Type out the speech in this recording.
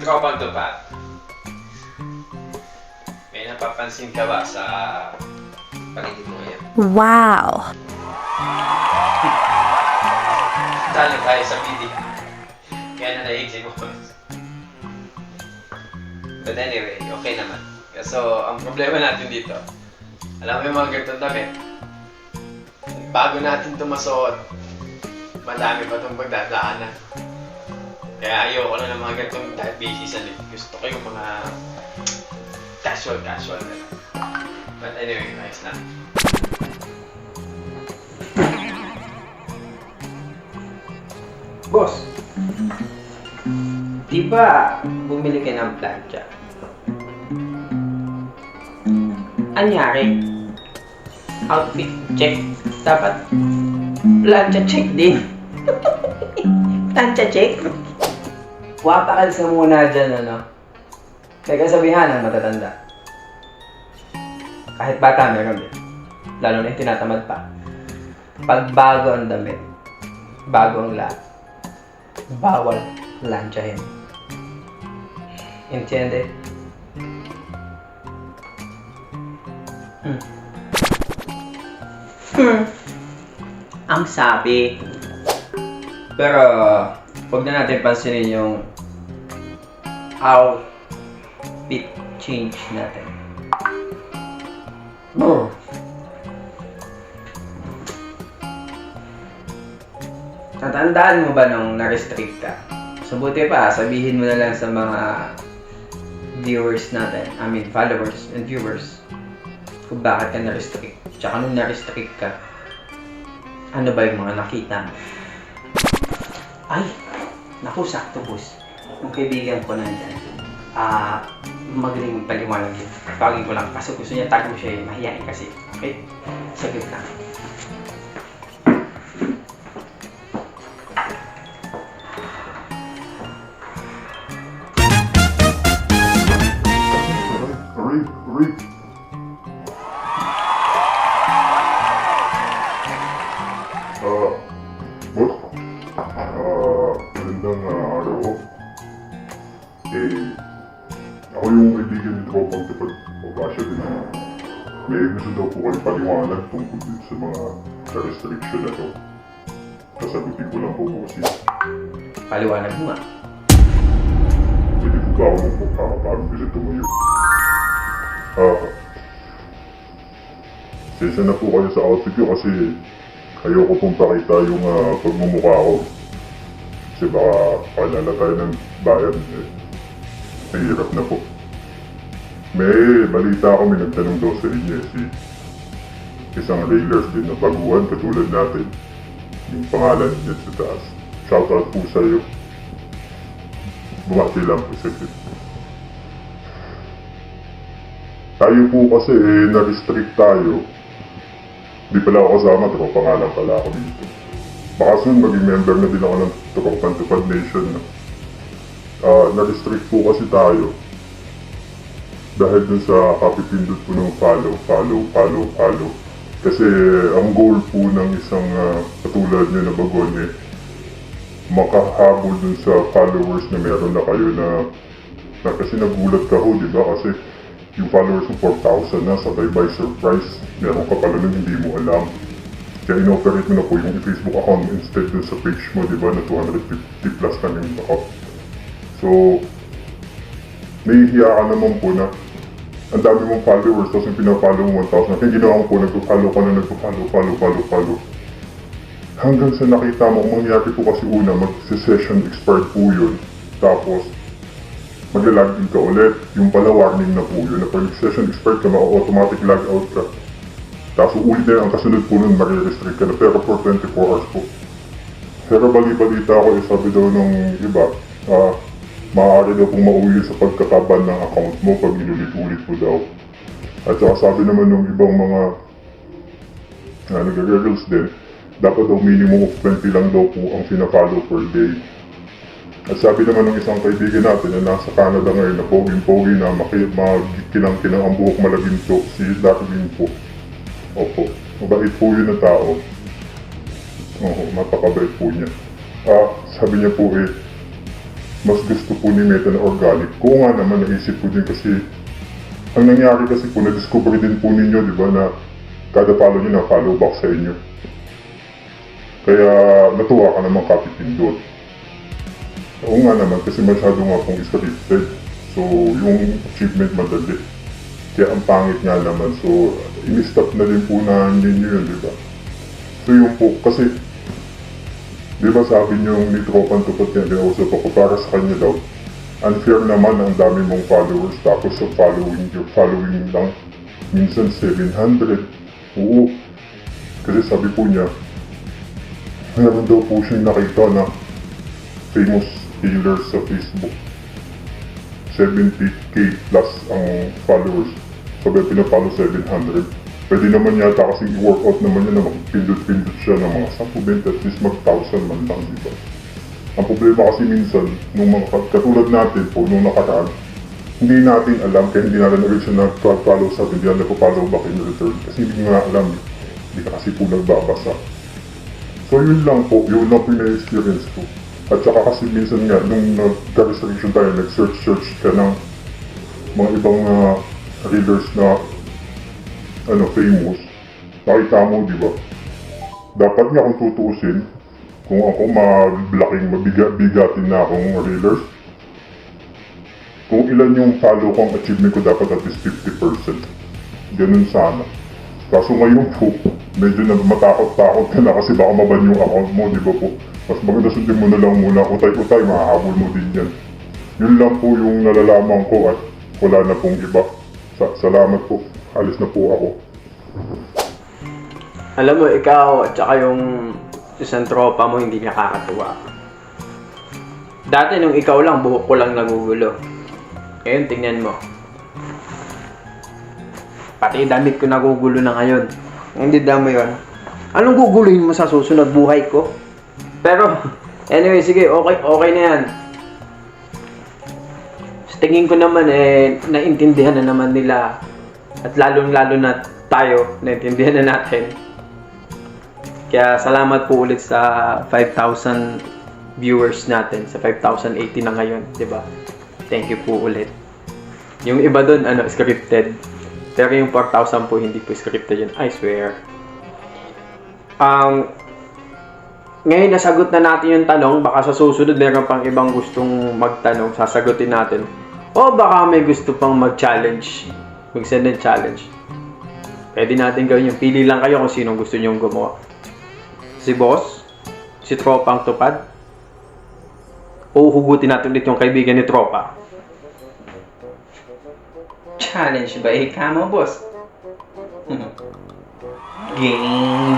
Tropang tupa. May napapansin ka ba sa paligid mo ngayon? Wow! Talo tayo sa PD. Kaya na naisip mo. But anyway, okay naman. So, ang problema natin dito, alam mo yung mga ganitong damit, bago natin ito masuot, madami pa itong pagdadaanan. Kaya ayoko na ng mga ganitong busy sa lip. Gusto ko yung mga casual na lang. But anyway, ayos na. Boss, di ba bumili ka ng plancha? Anyari? Outfit check. Dapat plancha check din. Plancha check? Watakal sa muna dyan, ano? May kasabihan ng matatanda. Kahit bata meron din. Lalo na yung tinatamad pa. Pag bago ang damit, bago ang lahat, bawal lanchahin. Entiende? Ang sabi. Pero, huwag na natin pansinin yung outfit change natin. Natandaan mo ba nung na-restrict ka? So, buti pa, sabihin mo na lang sa mga viewers natin, followers and viewers, kung bakit ka na-restrict. Tsaka nung na-restrict ka, ano ba yung mga nakita mo? Ay, naku, sakto boss. Yung kaibigan ko nandyan, magaling paliwanag yun. Tawagin ko lang, kasi gusto niya tago siya eh, mahihain kasi. Okay? Saglit lang. Aray. Boss, magandang araw ko. Ako yung kaibigan ni Tropang Tupad, Obasya din. May gusto daw po kayo paliwanag tungkol din sa mga restriction na to. Sasagutin ko lang po kasi. Paliwanag mo nga. Pwede po ba ako magpapakapagod kasi tumayo? Sensya na po kayo sa outfit ko kasi ayoko pong pakita yung pagmumukha ko. Kasi baka palala tayo ng bayan eh. Mahirap na po. May balita ako, may nagtanong daw sa inyo si isang railers din na baguhan katulad natin. Yung pangalan niya sa taas. Shoutout po sa'yo. Bumati lang po sa akin. Tayo po kasi na-restrict tayo. Di pala ako kasama, tropa nga lang pala ako dito. Baka soon maging member na din ako ng Tropang Tupad Nation. Na-restrict po kasi tayo. Dahil dun sa kapipindot po ng follow. Kasi ang goal po ng isang katulad nyo na bagon eh, makahabol dun sa followers na meron na kayo na kasi nagulat ka ho, di ba? Kasi yung followers mo 4,000 na, sabay by surprise, meron ka pala nang hindi mo alam. Kaya inoperate mo na po yung Facebook account instead dun sa page mo, di ba, na 250 plus na yung account. So, nahihiya ka naman po na ang dami mong followers, tapos yung pinafollow mo 1,000. Kaya ginawa ko po, nagpo-follow. Hanggang sa nakita mo, kung mangyari po kasi una, mag-session expired po yun. Tapos, magla-login ka ulit. Yung pala warning na po yun, na pag session expired ka, automatic log out ka. Tapos ulit na ang kasunod po nun, marirestrict ka na, pero for 24 hours po. Pero bali-balita ako, sabi daw ng iba, maaari daw pong mauwi sa pagkataban ng account mo pag inulit-ulit po daw. At saka sabi naman ng ibang mga nag-reels din, dapat daw minimum of 20 lang daw po ang pina-follow per day. At sabi naman ng isang kaibigan natin na nasa Canada ngayon na poging-pogi na kinang-kinang ang buhok malaginto, si Darwin po. Opo, mabait po yun na tao. Oo, napakabait po niya. Sabi niya po mas gusto po ni Meta na organic. Kung nga naman naisip ko din kasi, ang nangyari kasi po, na-discover din po ninyo, di ba, na kada follow nyo na follow back sa inyo. Kaya natuwa ka naman Copy Pindot. Oo nga naman kasi masyado nga pong scripted. So yung achievement madali. Kaya ang pangit nga naman. So in-stop na din po na ninyo yun, di ba? So yun po, kasi di ba sabi niyo ni Tropang Tupad yan, kinausap ako para sa kanya daw. Unfair naman ang dami mong followers tapos sa following lang minsan 700. Oo. Kasi sabi po niya, meron daw po siyang nakita na famous healer sa Facebook. 70k plus ang followers. Sabi pinapalo 700. Pwede naman yata kasi i-workout naman niya na magpindot-pindot siya ng mga 10, 20, at least mag-1,000 man lang, diba? Ang problema kasi minsan, nung mga katulad natin po, nung nakaraan, hindi natin alam, kaya hindi natin ulit siya nag-follow sa atin, hindi natin follow back in return. Kasi hindi nga alam, hindi ka kasi po nagbabasa. So yun lang po yung na-experience ko. At saka kasi minsan nga, nung nag-restriction tayo, nag-search ka ng mga ibang readers na famous, nakita mo, di ba? Dapat nga kung tutuusin, kung ako mabigatin na akong readers, kung ilan yung follow ko, ang achievement ko dapat at least 50%. Ganun sana. Kaso ngayon po, medyo matakot-takot ka na kasi baka maban yung account mo, di ba po? Mas maganda sundin mo na lang muna, utay-utay, mahahabol mo din yan. Yun lang po yung nalalaman ko at wala na pong iba. Salamat po, alis na po ako. Alam mo, ikaw at saka yung isang tropa mo hindi nakakatuwa. Dati nung ikaw lang, buhok ko lang nagugulo. Ngayon, tingnan mo. Pati damit ko nagugulo na ngayon. Hindi mo yun. Anong guguluhin mo sa susunod buhay ko? Pero, anyway, sige, okay na yan. Sa tingin ko naman, naintindihan na naman nila. At lalong-lalo na tayo, naintindihan na natin. Kaya salamat po ulit sa 5,000 viewers natin. Sa 5,080 na ngayon, di ba? Thank you po ulit. Yung iba dun, scripted. Pero yung 4,000 po, hindi po scripted yun. I swear. Ngayon, nasagot na natin yung tanong. Baka sa susunod, meron pang ibang gustong magtanong. Sasagutin natin. O baka may gusto pang mag-challenge. Mag-send ng challenge. Pwede natin gawin yung pili lang kayo kung sinong gusto nyong gumawa. Si Boss? Si Tropang Tupad? O hugutin natin ulit yung kaibigan ni Tropa? Challenge ba ikaw mo, Boss? Game!